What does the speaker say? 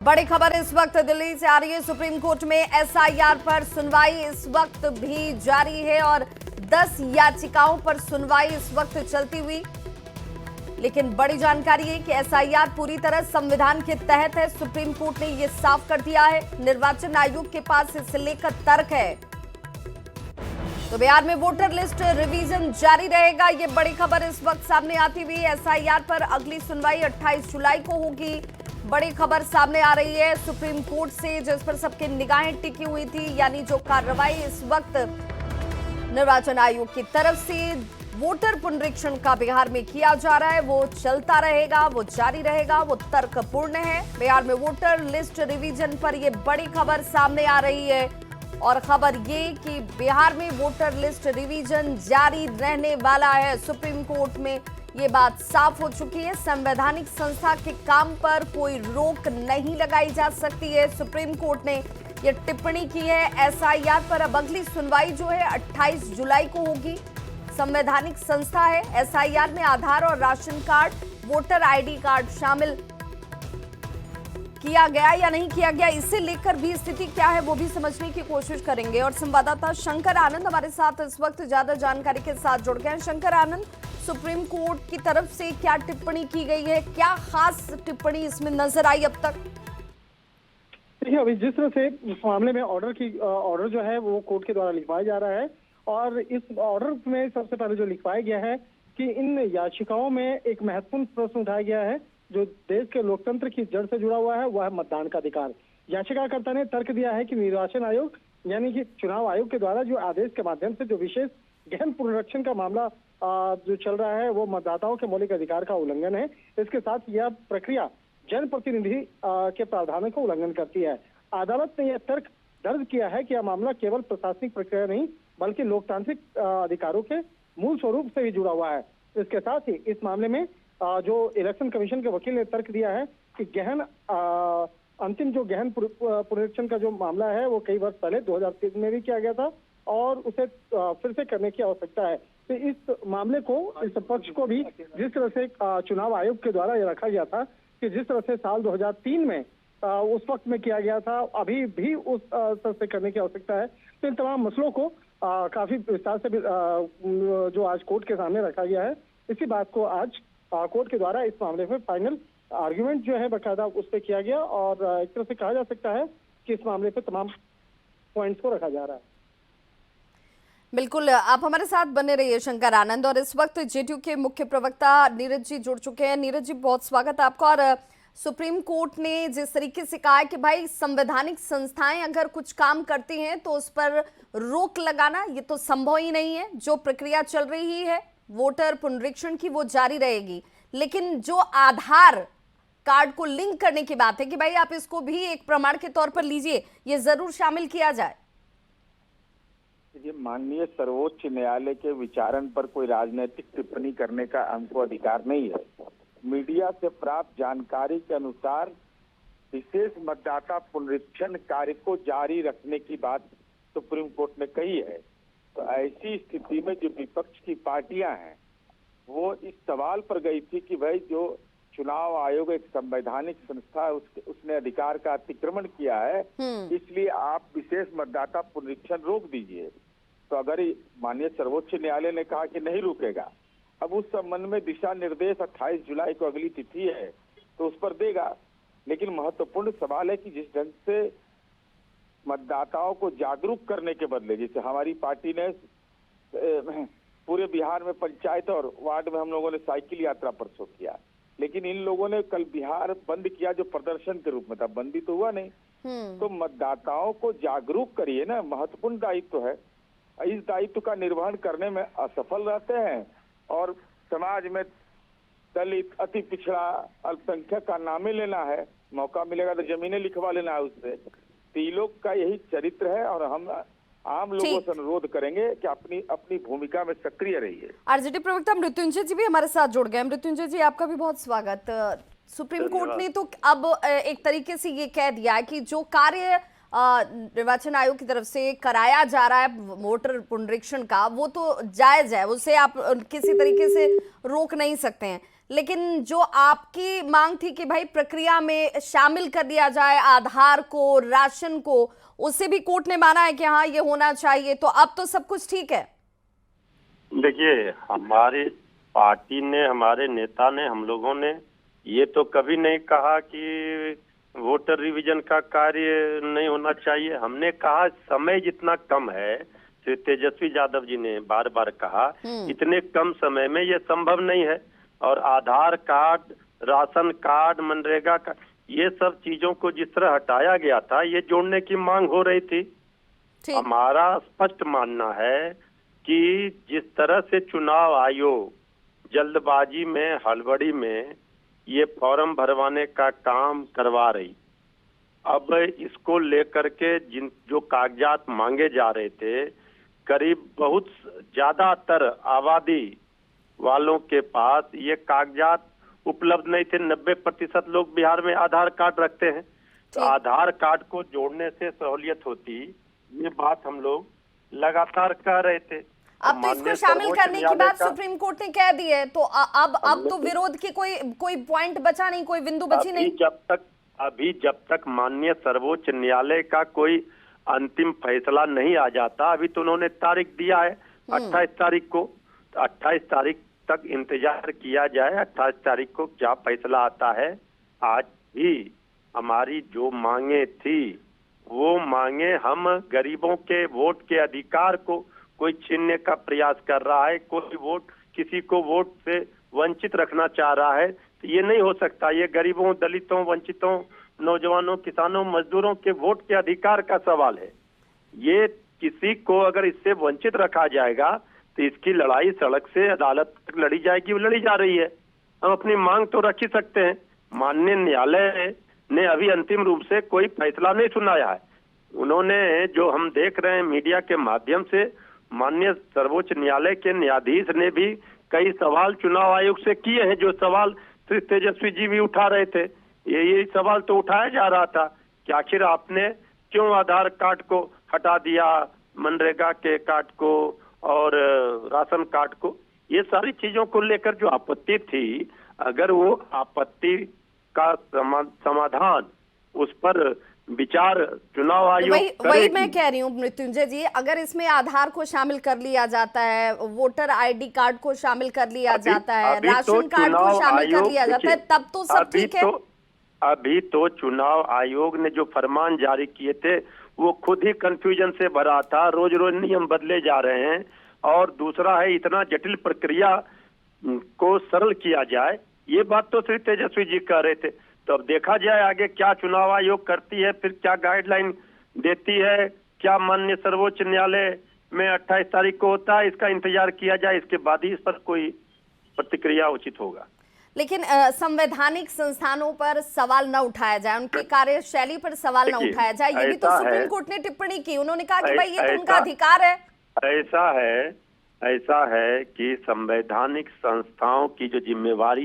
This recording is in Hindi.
बड़ी खबर इस वक्त दिल्ली से आ रही है। सुप्रीम कोर्ट में एसआईआर पर सुनवाई इस वक्त भी जारी है और 10 याचिकाओं पर सुनवाई इस वक्त चलती हुई। लेकिन बड़ी जानकारी है कि एसआईआर पूरी तरह संविधान के तहत है। सुप्रीम कोर्ट ने यह साफ कर दिया है। निर्वाचन आयोग के पास इसे लेकर तर्क है। तो बिहार में वोटर लिस्ट रिवीजन जारी रहेगा। ये बड़ी खबर इस वक्त सामने आती हुई। एसआईआर पर अगली सुनवाई 28 जुलाई को होगी। बड़ी खबर सामने आ रही है सुप्रीम कोर्ट से, जिस पर सबकी निगाहें टिकी हुई थी। यानी जो कार्रवाई इस वक्त निर्वाचन आयोग की तरफ से वोटर पुनरीक्षण का बिहार में किया जा रहा है, वो चलता रहेगा, वो जारी रहेगा, वो तर्कपूर्ण है। बिहार में वोटर लिस्ट रिवीजन पर यह बड़ी खबर सामने आ रही है और खबर ये कि बिहार में वोटर लिस्ट रिवीजन जारी रहने वाला है। सुप्रीम कोर्ट में ये बात साफ हो चुकी है। संवैधानिक संस्था के काम पर कोई रोक नहीं लगाई जा सकती है। सुप्रीम कोर्ट ने ये टिप्पणी की है। एसआईआर पर अब अगली सुनवाई जो है 28 जुलाई को होगी। संवैधानिक संस्था है। एसआईआर में आधार और ration card, voter ID card शामिल किया गया या नहीं किया गया, इसे लेकर भी स्थिति क्या है वो भी समझने की कोशिश करेंगे। और संवाददाता शंकर आनंद हमारे साथ इस वक्त ज्यादा जानकारी के साथ जुड़ गए हैं। शंकर आनंद, सुप्रीम कोर्ट की तरफ से क्या टिप्पणी की गई है, क्या खास टिप्पणी इसमें नजर आई अब तक? देखिए, अभी जिस तरह से इस मामले में ऑर्डर जो है वो कोर्ट के द्वारा लिखवाया जा रहा है और इस ऑर्डर में सबसे पहले जो लिखवाया गया है कि इन याचिकाओं में एक महत्वपूर्ण प्रश्न उठाया गया है जो देश के लोकतंत्र की जड़ से जुड़ा हुआ है, वह है मतदान का अधिकार। याचिकाकर्ता ने तर्क दिया है कि निर्वाचन आयोग यानी कि चुनाव आयोग के द्वारा जो आदेश के माध्यम से जो विशेष गहन पुनरीक्षण का मामला जो चल रहा है वो मतदाताओं के मौलिक अधिकार का उल्लंघन है। इसके साथ यह प्रक्रिया जनप्रतिनिधि के प्रावधानों का उल्लंघन करती है। अदालत ने यह तर्क दर्ज किया है कि यह मामला केवल प्रशासनिक प्रक्रिया नहीं बल्कि लोकतांत्रिक अधिकारों के मूल स्वरूप से भी जुड़ा हुआ है। इसके साथ ही इस मामले में जो इलेक्शन कमीशन के वकील ने तर्क दिया है कि अंतिम जो गहन पुनरीक्षण का जो मामला है वो कई वर्ष पहले 2003 में भी किया गया था और उसे फिर से करने की आवश्यकता है। तो इस मामले को, इस पक्ष को भी जिस तरह से चुनाव आयोग के द्वारा ये रखा गया था कि जिस तरह से साल 2003 में उस वक्त में किया गया था, अभी भी उस तरह से करने की आवश्यकता है। तो इन तमाम मसलों को काफी विस्तार से जो आज कोर्ट के सामने रखा गया है, इसी बात को आज कोर्ट के द्वारा इस मामले में फाइनल आर्ग्यूमेंट जो है बकायदा उस पर किया गया और एक तरह से कहा जा सकता है कि इस मामले पे तमाम पॉइंट्स को रखा जा रहा है। बिल्कुल, आप हमारे साथ बने रहिए शंकर आनंद। और इस वक्त जेडीयू के मुख्य प्रवक्ता नीरज जी जुड़ चुके हैं। नीरज जी, बहुत स्वागत है आपका। और सुप्रीम कोर्ट ने जिस तरीके से कहा है कि भाई संवैधानिक संस्थाएं अगर कुछ काम करती हैं तो उस पर रोक लगाना ये तो संभव ही नहीं है। जो प्रक्रिया चल रही है वोटर पुनरीक्षण की वो जारी रहेगी, लेकिन जो आधार कार्ड को लिंक करने की बात है कि भाई आप इसको भी एक प्रमाण के तौर पर लीजिए, ये जरूर शामिल किया जाए। ये माननीय सर्वोच्च न्यायालय के विचारण पर कोई राजनीतिक टिप्पणी करने का हमको अधिकार नहीं है। मीडिया से प्राप्त जानकारी के अनुसार विशेष मतदाता पुनरीक्षण कार्य को जारी रखने की बात सुप्रीम कोर्ट ने कही है। तो ऐसी स्थिति में जो विपक्ष की पार्टियां हैं वो इस सवाल पर गई थी कि भाई जो चुनाव आयोग एक संवैधानिक संस्था है, उसने अधिकार का अतिक्रमण किया है, इसलिए आप विशेष मतदाता पुनरीक्षण रोक दीजिए। तो अगर माननीय सर्वोच्च न्यायालय ने कहा कि नहीं रुकेगा, अब उस संबंध में दिशा निर्देश 28 जुलाई को अगली तिथि है तो उस पर देगा। लेकिन महत्वपूर्ण सवाल है कि जिस ढंग से मतदाताओं को जागरूक करने के बदले, जैसे हमारी पार्टी ने पूरे बिहार में पंचायत और वार्ड में हम लोगों ने साइकिल यात्रा परसों किया, लेकिन इन लोगों ने कल बिहार बंद किया जो प्रदर्शन के रूप में था, बंदी तो हुआ नहीं। तो मतदाताओं को जागरूक करिए ना, महत्वपूर्ण दायित्व है। इस दायित्व का निर्वहन करने में असफल रहते हैं और समाज में दलित, अति पिछड़ा, अल्पसंख्यक का नामे लेना है, मौका मिलेगा तो जमीनें लिखवा लेना है उससे। तो ये लोग का यही चरित्र है और हम आम लोगों से अनुरोध करेंगे कि अपनी भूमिका में सक्रिय रहिए। आरजेडी प्रवक्ता मृत्युंजय जी भी हमारे साथ जुड़ गए। मृत्युंजय जी, आपका भी बहुत स्वागत। सुप्रीम कोर्ट ने तो अब एक तरीके से ये कह दिया है कि जो कार्य निर्वाचन आयोग की तरफ से कराया जा रहा है वोटर पुनरीक्षण का, वो तो जायज है, उसे आप किसी तरीके से रोक नहीं सकते हैं। लेकिन जो आपकी मांग थी कि भाई प्रक्रिया में शामिल कर दिया जाए आधार को, राशन को, उसे भी कोर्ट ने माना है कि हाँ ये होना चाहिए, तो अब तो सब कुछ ठीक है। देखिए, हमारी पार्टी ने, हमारे नेता ने, हम लोगों ने ये तो कभी नहीं कहा कि वोटर रिवीजन का कार्य नहीं होना चाहिए। हमने कहा समय जितना कम है, श्री तेजस्वी यादव जी ने बार बार कहा इतने कम समय में ये संभव नहीं है। और आधार कार्ड, राशन कार्ड, मनरेगा का, ये सब चीजों को जिस तरह हटाया गया था, ये जोड़ने की मांग हो रही थी। हमारा स्पष्ट मानना है कि जिस तरह से चुनाव आयोग जल्दबाजी में, हड़बड़ी में ये फॉर्म भरवाने का काम करवा रही, अब इसको लेकर के जो कागजात मांगे जा रहे थे, करीब बहुत ज्यादातर आबादी वालों के पास ये कागजात उपलब्ध नहीं थे। 90% लोग बिहार में आधार कार्ड रखते हैं, तो आधार कार्ड को जोड़ने से सहूलियत होती, ये बात हम लोग लगातार कह रहे थे। अब तो इसको शामिल करने की बात सुप्रीम कोर्ट ने कह दी है, तो अब तो विरोध की कोई पॉइंट बचा नहीं, कोई बिंदु बची नहीं। जब तक माननीय सर्वोच्च न्यायालय का कोई अंतिम फैसला नहीं आ जाता, अभी तो उन्होंने तारीख दिया है 28 तारीख को, 28 तारीख तक इंतजार किया जाए। 28 तारीख को क्या फैसला आता है। आज भी हमारी जो मांगे थी, वो मांगे, हम गरीबों के वोट के अधिकार को कोई छीनने का प्रयास कर रहा है, कोई वोट, किसी को वोट से वंचित रखना चाह रहा है, तो ये नहीं हो सकता। ये गरीबों, दलितों, वंचितों, नौजवानों, किसानों, मजदूरों के वोट के अधिकार का सवाल है। ये किसी को अगर इससे वंचित रखा जाएगा तो इसकी लड़ाई सड़क से अदालत तक लड़ी जाएगी, वो लड़ी जा रही है। हम अपनी मांग तो रख ही सकते हैं। माननीय न्यायालय ने अभी अंतिम रूप से कोई फैसला नहीं सुनाया है। उन्होंने, जो हम देख रहे हैं मीडिया के माध्यम से, माननीय सर्वोच्च न्यायालय के न्यायाधीश ने भी कई सवाल चुनाव आयोग से किए हैं, जो सवाल श्री तेजस्वी जी भी उठा रहे थे। ये सवाल तो उठाया जा रहा था कि आखिर आपने क्यों आधार कार्ड को हटा दिया, मनरेगा के कार्ड को और राशन कार्ड को। ये सारी चीजों को लेकर जो आपत्ति थी, अगर वो आपत्ति का समाधान, उस पर विचार चुनाव आयोग वही मैं कह रही हूँ मृत्युंजय जी, अगर इसमें आधार को शामिल कर लिया जाता है, वोटर आईडी कार्ड को शामिल कर लिया जाता है, राशन कार्ड को शामिल कर लिया जाता है, तब तो सब ठीक है। अभी तो चुनाव आयोग ने जो फरमान जारी किए थे, वो खुद ही कंफ्यूजन से भरा था। रोज रोज नियम बदले जा रहे हैं। और दूसरा है, इतना जटिल प्रक्रिया को सरल किया जाए, ये बात तो श्री तेजस्वी जी कह रहे थे। तो अब देखा जाए आगे क्या चुनाव आयोग करती है, फिर क्या गाइडलाइन देती है, क्या माननीय सर्वोच्च न्यायालय में 28 तारीख को होता है, इसका इंतजार किया जाए। इसके बाद ही इस पर कोई प्रतिक्रिया उचित होगा। लेकिन संवैधानिक संस्थानों पर सवाल न उठाया जाए, उनकी कार्यशैली पर सवाल न उठाया जाए, ये भी तो सुप्रीम कोर्ट ने टिप्पणी की। उन्होंने कहा कि भाई ये तो उनका अधिकार है। ऐसा है कि संवैधानिक संस्थाओं की जो जिम्मेवारी